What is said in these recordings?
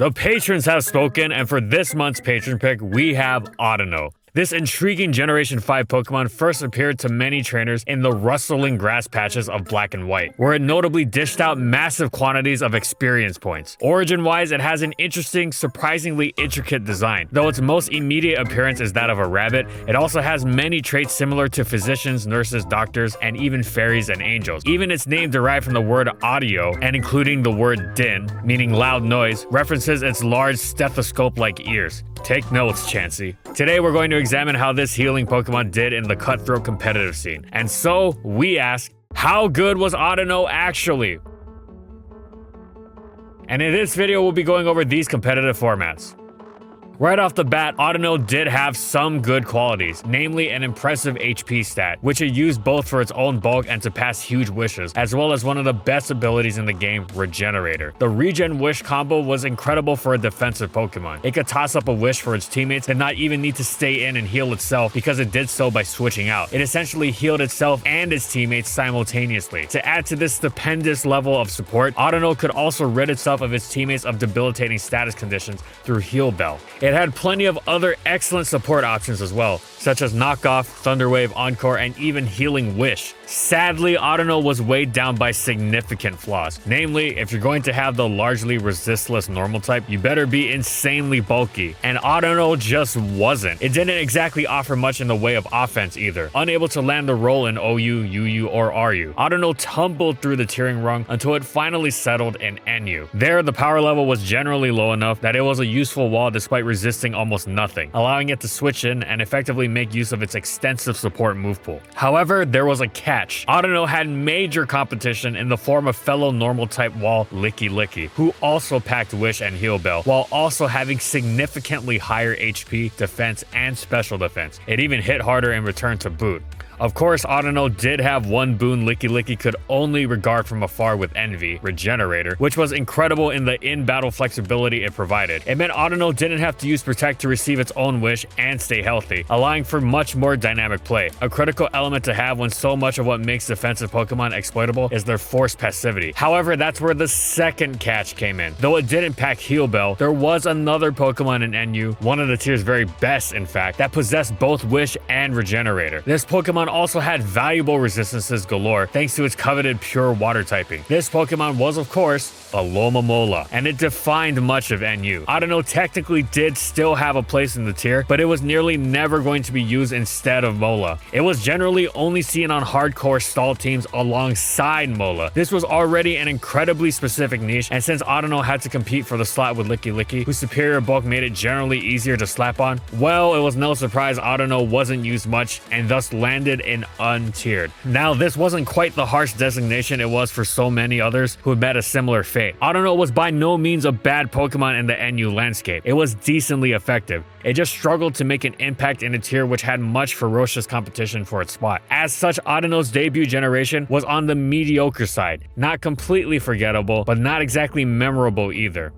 The patrons have spoken, and for this month's patron pick, we have Audino. This intriguing Generation 5 Pokemon first appeared to many trainers in the rustling grass patches of Black and White, where it notably dished out massive quantities of experience points. Origin-wise, it has an interesting, surprisingly intricate design. Though its most immediate appearance is that of a rabbit, it also has many traits similar to physicians, nurses, doctors, and even fairies and angels. Even its name derived from the word audio, and including the word din, meaning loud noise, references its large stethoscope-like ears. Take notes, Chansey. Today we're going to examine how this healing Pokemon did in the cutthroat competitive scene. And so, we ask, how good was Audino actually? And in this video, we'll be going over these competitive formats. Right off the bat, Audino did have some good qualities, namely an impressive HP stat, which it used both for its own bulk and to pass huge wishes, as well as one of the best abilities in the game, Regenerator. The Regen Wish combo was incredible for a defensive Pokemon. It could toss up a wish for its teammates and not even need to stay in and heal itself because it did so by switching out. It essentially healed itself and its teammates simultaneously. To add to this stupendous level of support, Audino could also rid itself of its teammates of debilitating status conditions through Heal Bell. It had plenty of other excellent support options as well, such as Knockoff, Thunderwave, Encore, and even Healing Wish. Sadly, Audino was weighed down by significant flaws. Namely, if you're going to have the largely resistless normal type, you better be insanely bulky, and Audino just wasn't. It didn't exactly offer much in the way of offense either, unable to land the roll in OU, UU, or RU. Audino tumbled through the tiering rung until it finally settled in NU. There, the power level was generally low enough that it was a useful wall despite resisting almost nothing, allowing it to switch in and effectively make use of its extensive support move pool. However, there was a catch. Audino had major competition in the form of fellow normal type wall Licky Licky, who also packed Wish and Heal Bell, while also having significantly higher HP, defense, and special defense. It even hit harder in return to boot. Of course, Audino did have one boon Licky Licky could only regard from afar with envy, Regenerator, which was incredible in the in-battle flexibility it provided. It meant Audino didn't have to use Protect to receive its own wish and stay healthy, allowing for much more dynamic play, a critical element to have when so much of what makes defensive Pokemon exploitable is their forced passivity. However, that's where the second catch came in. Though it didn't pack Heal Bell, there was another Pokemon in NU, one of the tier's very best in fact, that possessed both Wish and Regenerator. This Pokemon also had valuable resistances galore thanks to its coveted pure water typing. This Pokemon was of course a Lomomola, and it defined much of NU. Audino technically did still have a place in the tier, but it was nearly never going to be used instead of Mola. It was generally only seen on hardcore stall teams alongside Mola. This was already an incredibly specific niche, and since Audino had to compete for the slot with Licky Licky, whose superior bulk made it generally easier to slap on, well, it was no surprise Audino wasn't used much and thus landed in untiered. Now, this wasn't quite the harsh designation it was for so many others who had met a similar fate. Audino was by no means a bad Pokemon in the NU landscape. It was decently effective. It just struggled to make an impact in a tier which had much ferocious competition for its spot. As such, Audino's debut generation was on the mediocre side. Not completely forgettable, but not exactly memorable either.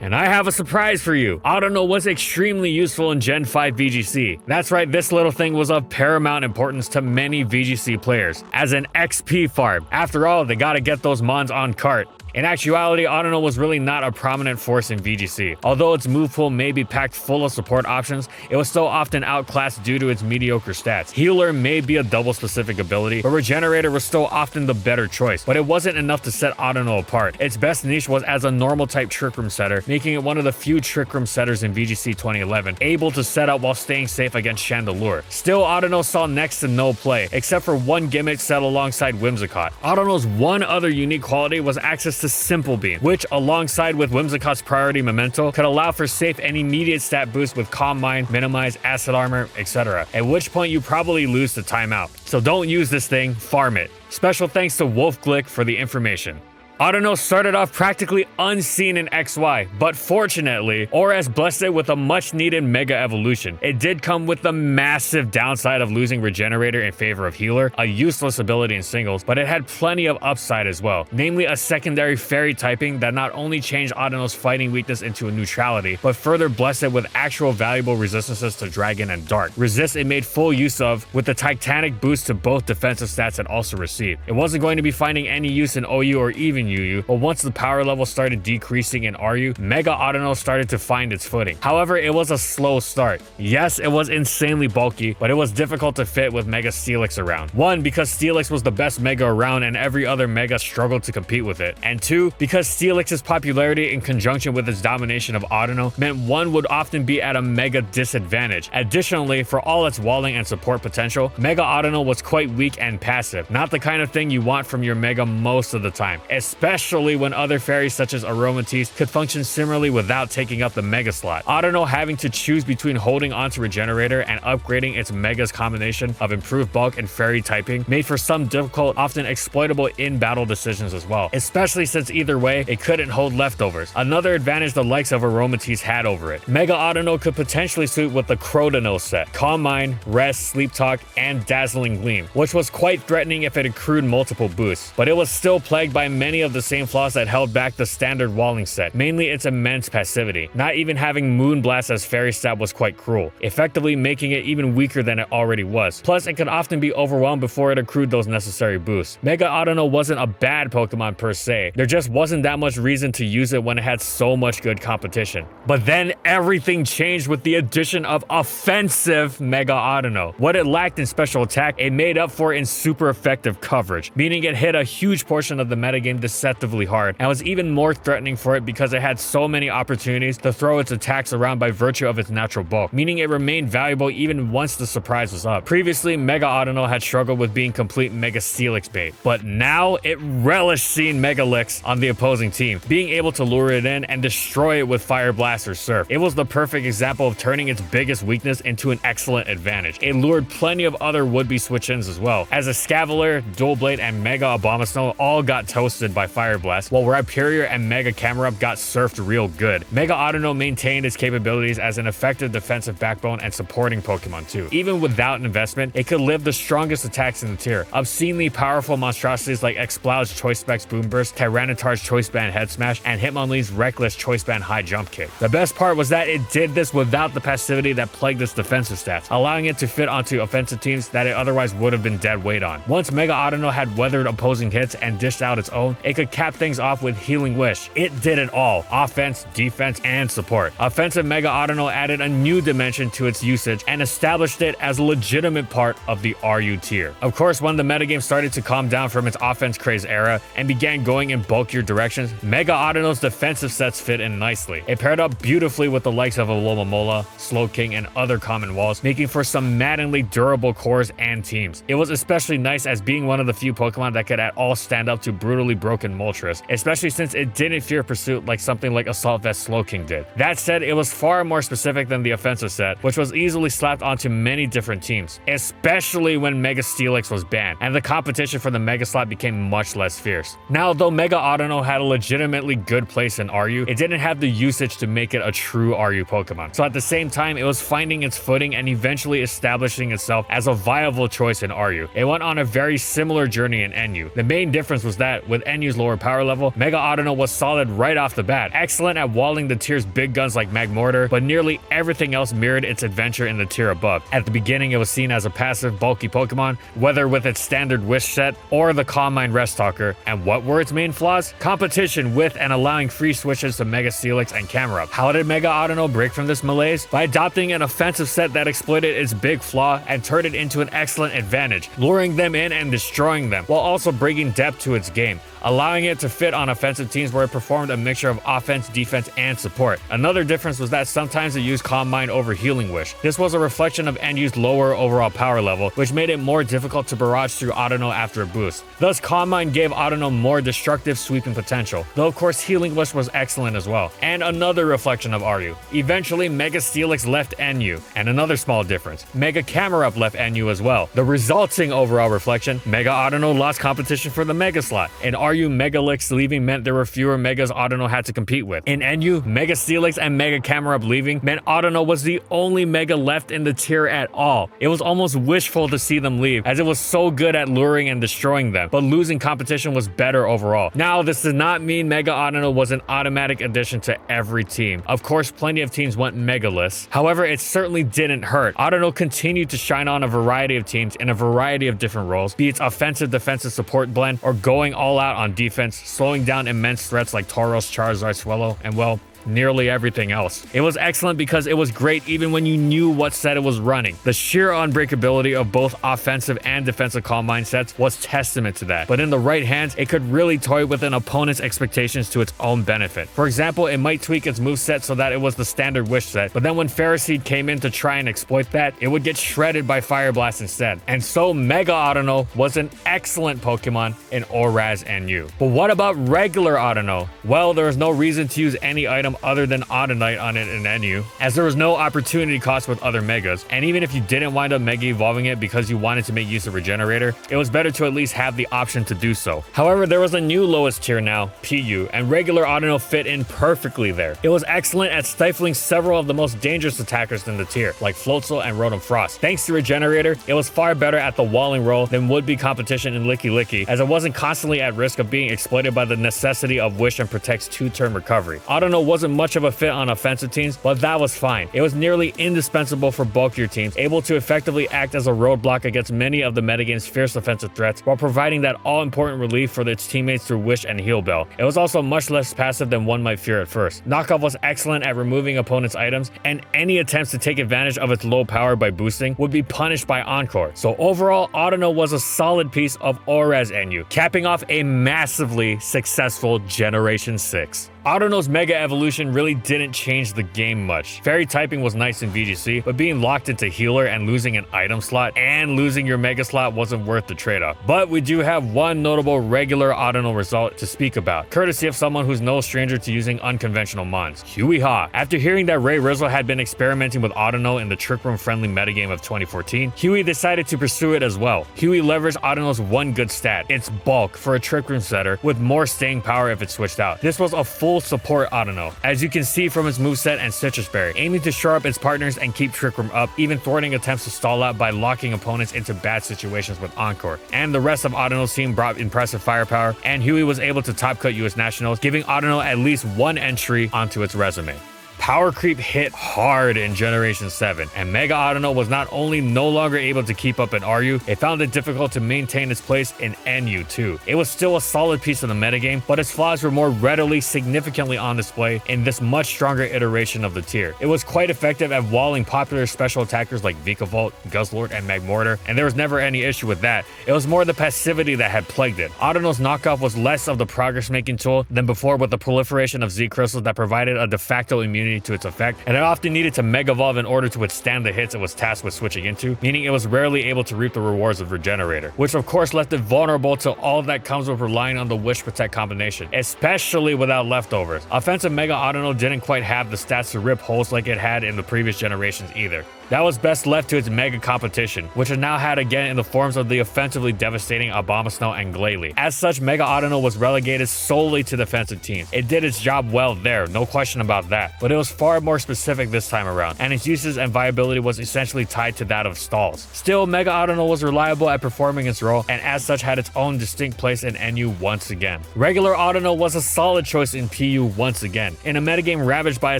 And I have a surprise for you. Audino was extremely useful in Gen 5 VGC. That's right, this little thing was of paramount importance to many VGC players, as an XP farm. After all, they gotta get those mons on cart. In actuality, Audino was really not a prominent force in VGC. Although its move pool may be packed full of support options, it was so often outclassed due to its mediocre stats. Healer may be a double specific ability, but Regenerator was still often the better choice, but it wasn't enough to set Audino apart. Its best niche was as a normal type Trick Room setter, making it one of the few Trick Room setters in VGC 2011, able to set up while staying safe against Chandelure. Still, Audino saw next to no play, except for one gimmick set alongside Whimsicott. Audino's one other unique quality was access to Simple Beam, which alongside with Whimsicott's priority memento could allow for safe and immediate stat boost with Calm Mind, Minimize, Acid Armor, etc. At which point you probably lose the timeout. So don't use this thing, farm it. Special thanks to Wolfglick for the information. Audino started off practically unseen in XY, but fortunately, Oras blessed it with a much needed Mega Evolution. It did come with the massive downside of losing Regenerator in favor of Healer, a useless ability in singles, but it had plenty of upside as well, namely a secondary Fairy typing that not only changed Audino's fighting weakness into a neutrality, but further blessed it with actual valuable resistances to Dragon and Dark. Resist it made full use of, with the Titanic boost to both defensive stats it also received. It wasn't going to be finding any use in OU or even UU, but once the power level started decreasing in RU, Mega Audino started to find its footing. However, it was a slow start. Yes, it was insanely bulky, but it was difficult to fit with Mega Steelix around. One, because Steelix was the best Mega around and every other Mega struggled to compete with it. And two, because Steelix's popularity in conjunction with its domination of Audino meant one would often be at a Mega disadvantage. Additionally, for all its walling and support potential, Mega Audino was quite weak and passive, not the kind of thing you want from your Mega most of the time, especially when other fairies such as Aromatisse could function similarly without taking up the Mega slot. Audino having to choose between holding onto Regenerator and upgrading its Mega's combination of improved bulk and fairy typing made for some difficult, often exploitable in-battle decisions as well, especially since either way, it couldn't hold leftovers, another advantage the likes of Aromatisse had over it. Mega Audino could potentially suit with the Crodino set, Calm Mind, Rest, Sleep Talk, and Dazzling Gleam, which was quite threatening if it accrued multiple boosts, but it was still plagued by many of the same flaws that held back the standard walling set, mainly its immense passivity. Not even having Moonblast as fairy stat was quite cruel, effectively making it even weaker than it already was. Plus, it could often be overwhelmed before it accrued those necessary boosts. Mega Audino wasn't a bad Pokemon per se, there just wasn't that much reason to use it when it had so much good competition. But then everything changed with the addition of offensive Mega Audino. What it lacked in special attack, it made up for in super effective coverage, meaning it hit a huge portion of the metagame deceptively hard, and was even more threatening for it because it had so many opportunities to throw its attacks around by virtue of its natural bulk, meaning it remained valuable even once the surprise was up. Previously, Mega Audino had struggled with being complete Mega Steelix bait, but now it relished seeing Mega Licks on the opposing team, being able to lure it in and destroy it with Fire Blast or Surf. It was the perfect example of turning its biggest weakness into an excellent advantage. It lured plenty of other would-be switch-ins as well, as a Scavalier, Dual Blade, and Mega Abomasnow all got toasted by Fire Blast, while Rhyperior and Mega Camerupt got surfed real good. Mega Audino maintained its capabilities as an effective defensive backbone and supporting Pokemon too. Even without investment, it could live the strongest attacks in the tier. Obscenely powerful monstrosities like Exploud's Choice Specs Boom Burst, Tyranitar's Choice Band Head Smash, and Hitmonlee's reckless Choice Band High Jump Kick. The best part was that it did this without the passivity that plagued its defensive stats, allowing it to fit onto offensive teams that it otherwise would have been dead weight on. Once Mega Audino had weathered opposing hits and dished out its own, it could cap things off with Healing Wish. It did it all: offense, defense, and support. Offensive Mega Audino added a new dimension to its usage and established it as a legitimate part of the RU tier. Of course, when the metagame started to calm down from its offense craze era and began going in bulkier directions, Mega Audino's defensive sets fit in nicely. It paired up beautifully with the likes of Alomomola, Slowking, and other common walls, making for some maddeningly durable cores and teams. It was especially nice as being one of the few Pokemon that could at all stand up to brutally broken Moltres, especially since it didn't fear pursuit like something like Assault Vest Slowking did. That said, it was far more specific than the offensive set, which was easily slapped onto many different teams, especially when Mega Steelix was banned, and the competition for the Mega slot became much less fierce. Now, though Mega Audino had a legitimately good place in RU, it didn't have the usage to make it a true RU Pokemon. So at the same time, it was finding its footing and eventually establishing itself as a viable choice in RU. It went on a very similar journey in NU. The main difference was that, with NU's lower power level, Mega Audino was solid right off the bat, excellent at walling the tier's big guns like Magmortar, but nearly everything else mirrored its adventure in the tier above. At the beginning, it was seen as a passive, bulky Pokemon, whether with its standard Wish set or the Calm Mind Rest Talker. And what were its main flaws? Competition with and allowing free switches to Mega Steelix and Camerupt. How did Mega Audino break from this malaise? By adopting an offensive set that exploited its big flaw and turned it into an excellent advantage, luring them in and destroying them, while also bringing depth to its game, allowing it to fit on offensive teams where it performed a mixture of offense, defense, and support. Another difference was that sometimes it used Calm Mind over Healing Wish. This was a reflection of NU's lower overall power level, which made it more difficult to barrage through Audino after a boost. Thus, Calm Mind gave Audino more destructive sweeping potential, though of course Healing Wish was excellent as well. And another reflection of RU. Eventually, Mega Steelix left NU, and another small difference, Mega Camerupt left NU as well. The resulting overall reflection, Mega Audino lost competition for the Mega slot. In RU, Mega Licks leaving meant there were fewer Megas Audino had to compete with. In NU, Mega Steelix and Mega Camerupt leaving meant Audino was the only Mega left in the tier at all. It was almost wishful to see them leave, as it was so good at luring and destroying them, but losing competition was better overall. Now, this does not mean Mega Audino was an automatic addition to every team. Of course, plenty of teams went Megaless. However, it certainly didn't hurt. Audino continued to shine on a variety of teams in a variety of different roles, be it offensive defensive support blend or going all out on defense, slowing down immense threats like Tauros, Charizard, Swellow, and well, nearly everything else. It was excellent because it was great even when you knew what set it was running. The sheer unbreakability of both offensive and defensive calm mindsets was testament to that. But in the right hands, it could really toy with an opponent's expectations to its own benefit. For example, it might tweak its moveset so that it was the standard Wish set, but then when Ferroseed came in to try and exploit that, it would get shredded by Fire Blast instead. And so Mega Audino was an excellent Pokemon in ORAS and U. But what about regular Audino? Well, there was no reason to use any item other than Audinite on it in NU, as there was no opportunity cost with other Megas, and even if you didn't wind up Mega Evolving it because you wanted to make use of Regenerator, it was better to at least have the option to do so. However, there was a new lowest tier now, PU, and regular Audino fit in perfectly there. It was excellent at stifling several of the most dangerous attackers in the tier, like Floatzel and Rotom Frost. Thanks to Regenerator, it was far better at the walling roll than would-be competition in Licky Licky, as it wasn't constantly at risk of being exploited by the necessity of Wish and Protect's 2-turn recovery. Audino wasn't much of a fit on offensive teams, but that was fine. It was nearly indispensable for bulkier teams, able to effectively act as a roadblock against many of the metagame's fierce offensive threats while providing that all-important relief for its teammates through Wish and Heal Bell. It was also much less passive than one might fear at first. Knockoff was excellent at removing opponents' items, and any attempts to take advantage of its low power by boosting would be punished by Encore. So overall, Audino was a solid piece of ORAS NU, capping off a massively successful Generation 6. Audino's Mega Evolution really didn't change the game much. Fairy typing was nice in VGC, but being locked into Healer and losing an item slot and losing your Mega slot wasn't worth the trade-off. But we do have one notable regular Audino result to speak about, courtesy of someone who's no stranger to using unconventional mons, Huey Ha. After hearing that Ray Rizzo had been experimenting with Audino in the Trick Room friendly metagame of 2014, Huey decided to pursue it as well. Huey leveraged Audino's one good stat, its bulk, for a Trick Room setter with more staying power if it switched out. This was a full support Audino, as you can see from its moveset and Citrus Berry, aiming to shore up its partners and keep Trick Room up, even thwarting attempts to stall out by locking opponents into bad situations with Encore. And the rest of Audino's team brought impressive firepower, and Huey was able to top cut US Nationals, giving Audino at least one entry onto its resume. Power creep hit hard in Generation 7, and Mega Audino was not only no longer able to keep up in RU, it found it difficult to maintain its place in NU too. It was still a solid piece of the metagame, but its flaws were more readily significantly on display in this much stronger iteration of the tier. It was quite effective at walling popular special attackers like Vikavolt, Guzzlord, and Magmortar, and there was never any issue with that. It was more the passivity that had plagued it. Audino's knockoff was less of the progress-making tool than before, with the proliferation of Z crystals that provided a de facto immunity to its effect, and it often needed to Mega Evolve in order to withstand the hits it was tasked with switching into, meaning it was rarely able to reap the rewards of Regenerator, which of course left it vulnerable to all that comes with relying on the Wish Protect combination, especially without leftovers. Offensive Mega Audino didn't quite have the stats to rip holes like it had in the previous generations either. That was best left to its Mega competition, which it now had again in the forms of the offensively devastating Abomasnow and Glalie. As such, Mega Audino was relegated solely to defensive teams. It did its job well there, no question about that, but it was far more specific this time around, and its uses and viability was essentially tied to that of stalls. Still, Mega Audino was reliable at performing its role, and as such had its own distinct place in NU once again. Regular Audino was a solid choice in PU once again. In a metagame ravaged by a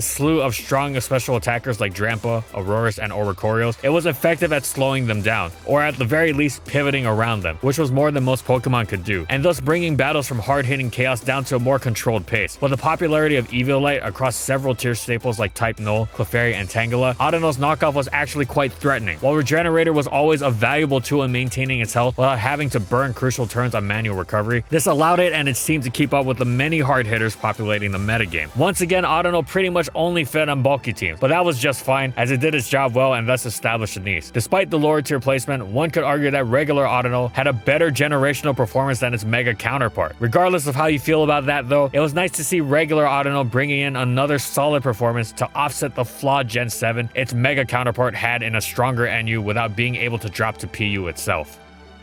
slew of strong special attackers like Drampa, Auroras, and Oricorials, it was effective at slowing them down, or at the very least pivoting around them, which was more than most Pokemon could do, and thus bringing battles from hard-hitting chaos down to a more controlled pace. With the popularity of Eviolite across several tier staples like Type Null, Clefairy, and Tangela, Audino's knockoff was actually quite threatening, while Regenerator was always a valuable tool in maintaining its health without having to burn crucial turns on manual recovery. This allowed it and its team to keep up with the many hard hitters populating the metagame. Once again, Audino pretty much only fit on bulky teams, but that was just fine, as it did its job well and thus established a niche. Despite the lower tier placement, one could argue that regular Audino had a better generational performance than its Mega counterpart. Regardless of how you feel about that though, it was nice to see regular Audino bringing in another solid performance to offset the flawed Gen 7 its Mega counterpart had in a stronger NU without being able to drop to PU itself.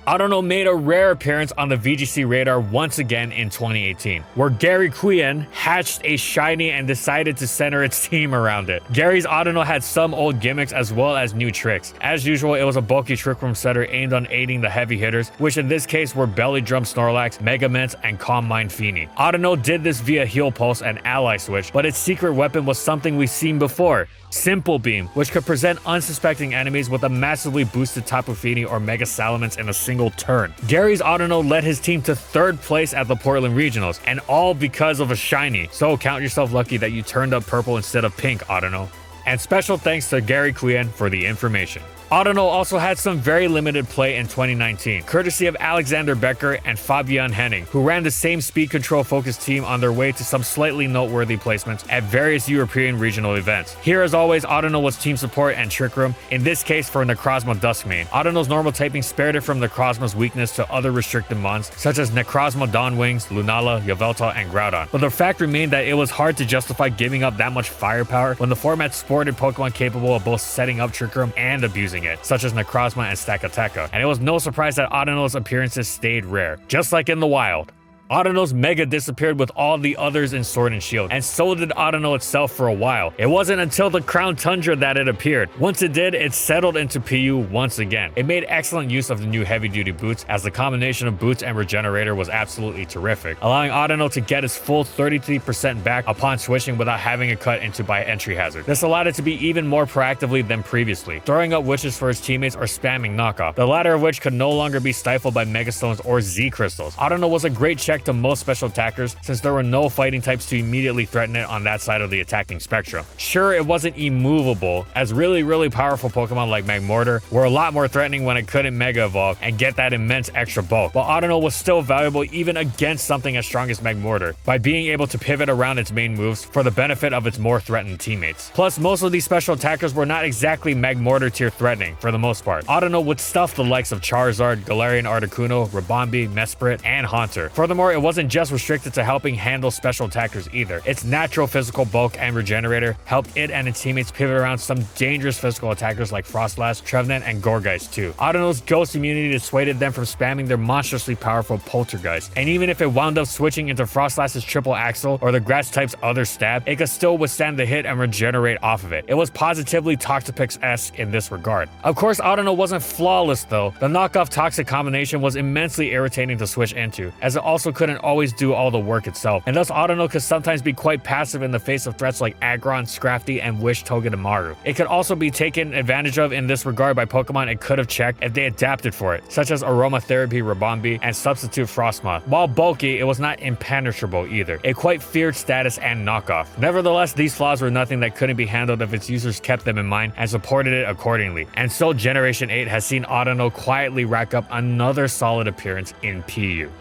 Audino made a rare appearance on the VGC radar once again in 2018, where Gary Nguyen hatched a shiny and decided to center its team around it. Gary's Audino had some old gimmicks as well as new tricks. As usual, it was a bulky Trick Room setter aimed on aiding the heavy hitters, which in this case were Belly Drum Snorlax, Megaments, and Calm Mind Feeny. Audino did this via Heal Pulse and Ally Switch, but its secret weapon was something we've seen before: Simple Beam, which could present unsuspecting enemies with a massively boosted Tapu Fini or Mega Salamence in a single single turn. Gary's Audino led his team to 3rd place at the Portland Regionals, and all because of a shiny. So count yourself lucky that you turned up purple instead of pink, Audino. And special thanks to Gary Nguyen for the information. Audino also had some very limited play in 2019, courtesy of Alexander Becker and Fabian Henning, who ran the same speed control focused team on their way to some slightly noteworthy placements at various European regional events. Here, as always, Audino was team support and trick room, in this case for Necrozma Duskmane. Audino's normal typing spared it from Necrozma's weakness to other restricted mons, such as Necrozma Dawnwings, Lunala, Yveltal, and Groudon. But the fact remained that it was hard to justify giving up that much firepower when the format sported Pokemon capable of both setting up trick room and abusing it, such as Necrozma and Stakataka, and it was no surprise that Audino's appearances stayed rare, just like in the wild. Audino's Mega disappeared with all the others in Sword and Shield, and so did Audino itself for a while. It wasn't until the Crown Tundra that it appeared. Once it did, it settled into PU once again. It made excellent use of the new heavy-duty boots, as the combination of boots and regenerator was absolutely terrific, allowing Audino to get his full 33% back upon switching without having it cut into by entry hazard. This allowed it to be even more proactively than previously, throwing up wishes for his teammates or spamming knockoff, the latter of which could no longer be stifled by Mega Stones or Z Crystals. Audino was a great check to most special attackers, since there were no fighting types to immediately threaten it on that side of the attacking spectrum. Sure, it wasn't immovable, as really powerful Pokemon like Magmortar were a lot more threatening when it couldn't Mega Evolve and get that immense extra bulk, but Audino was still valuable even against something as strong as Magmortar, by being able to pivot around its main moves for the benefit of its more threatened teammates. Plus, most of these special attackers were not exactly Magmortar tier threatening for the most part. Audino would stuff the likes of Charizard, Galarian Articuno, Ribombee, Mesprit, and Haunter. Furthermore, it wasn't just restricted to helping handle special attackers either. Its natural physical bulk and regenerator helped it and its teammates pivot around some dangerous physical attackers like Frostlass, Trevenant, and Gourgeist too. Audino's ghost immunity dissuaded them from spamming their monstrously powerful Poltergeist, and even if it wound up switching into Frostlass's triple axle or the grass type's other stab, it could still withstand the hit and regenerate off of it. It was positively Toxapex-esque in this regard. Of course, Audino wasn't flawless though. The knockoff Toxic combination was immensely irritating to switch into, as it also couldn't always do all the work itself, and thus Audino could sometimes be quite passive in the face of threats like Aggron, Scrafty, and Wish Togedemaru. It could also be taken advantage of in this regard by Pokemon it could have checked if they adapted for it, such as Aromatherapy Ribombee and Substitute Frostmoth. While bulky, it was not impenetrable either. It quite feared status and knockoff. Nevertheless, these flaws were nothing that couldn't be handled if its users kept them in mind and supported it accordingly, and so Generation 8 has seen Audino quietly rack up another solid appearance in PU.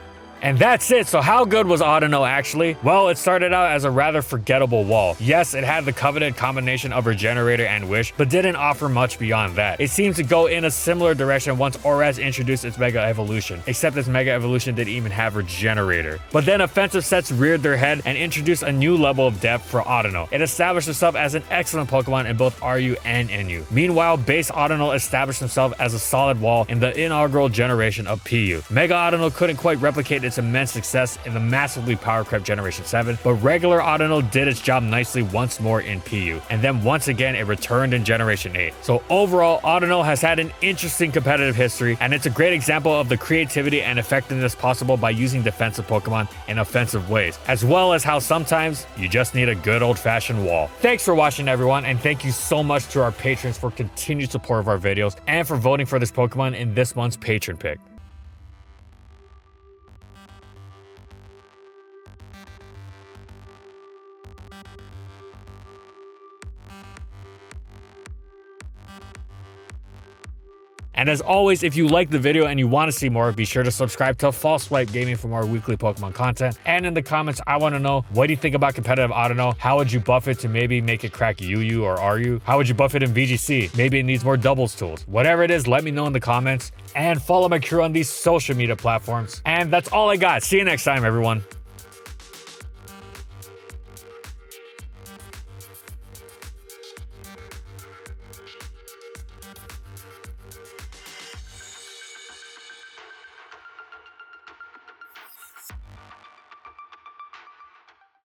And that's it. So how good was Audino actually? Well, it started out as a rather forgettable wall. Yes, it had the coveted combination of Regenerator and Wish, but didn't offer much beyond that. It seemed to go in a similar direction once Oraz introduced its Mega Evolution, except its Mega Evolution didn't even have Regenerator. But then offensive sets reared their head and introduced a new level of depth for Audino. It established itself as an excellent Pokemon in both RU and NU. Meanwhile, base Audino established himself as a solid wall in the inaugural generation of PU. Mega Audino couldn't quite replicate its immense success in the massively power-crept Generation 7, but regular Audino did its job nicely once more in PU, and then once again it returned in Generation 8. So overall, Audino has had an interesting competitive history, and it's a great example of the creativity and effectiveness possible by using defensive Pokemon in offensive ways, as well as how sometimes you just need a good old-fashioned wall. Thanks for watching, everyone, and thank you so much to our patrons for continued support of our videos and for voting for this Pokemon in this month's patron pick. And as always, if you like the video and you want to see more, be sure to subscribe to False Swipe Gaming for more weekly Pokemon content. And in the comments, I want to know, what do you think about competitive Audino? How would you buff it to maybe make it crack UU or RU? How would you buff it in VGC? Maybe it needs more doubles tools. Whatever it is, let me know in the comments. And follow my crew on these social media platforms. And that's all I got. See you next time, everyone.